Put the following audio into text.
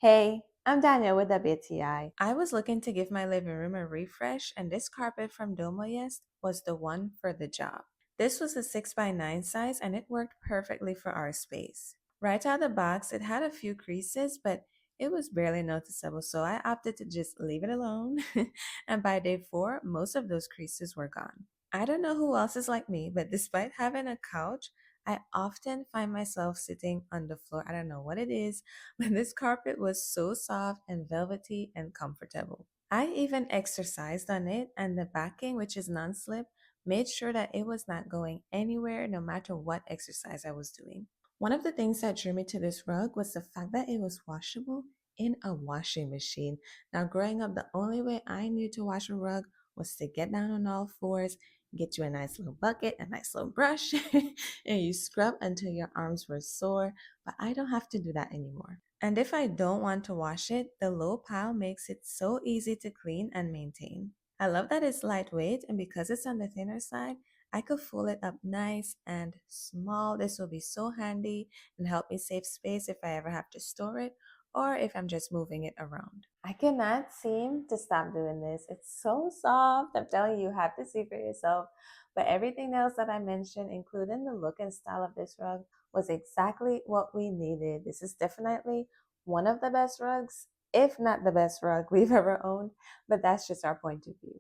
Hey, I'm Danielle with WTI. I was looking to give my living room a refresh, and this carpet from DMOYEST was the one for the job. This was a 6x9 size, and it worked perfectly for our space. Right out of the box, it had a few creases, but it was barely noticeable, so I opted to just leave it alone. And by day 4, most of those creases were gone. I don't know who else is like me, but despite having a couch, I often find myself sitting on the floor. I don't know what it is, but this carpet was so soft and velvety and comfortable. I even exercised on it, and the backing, which is non slip, made sure that it was not going anywhere no matter what exercise I was doing. One of the things that drew me to this rug was the fact that it was washable in a washing machine. Now, growing up, the only way I knew to wash a rug was to get down on all fours, get you a nice little bucket, a nice little brush, and you scrub until your arms were sore, but I don't have to do that anymore. And if I don't want to wash it, the low pile makes it so easy to clean and maintain. I love that it's lightweight, and because it's on the thinner side, I could fold it up nice and small. This will be so handy and help me save space if I ever have to store it or if I'm just moving it around. I cannot seem to stop doing this. It's so soft. I'm telling you, you have to see for yourself. But everything else that I mentioned, including the look and style of this rug, was exactly what we needed. This is definitely one of the best rugs, if not the best rug we've ever owned, but that's just our point of view.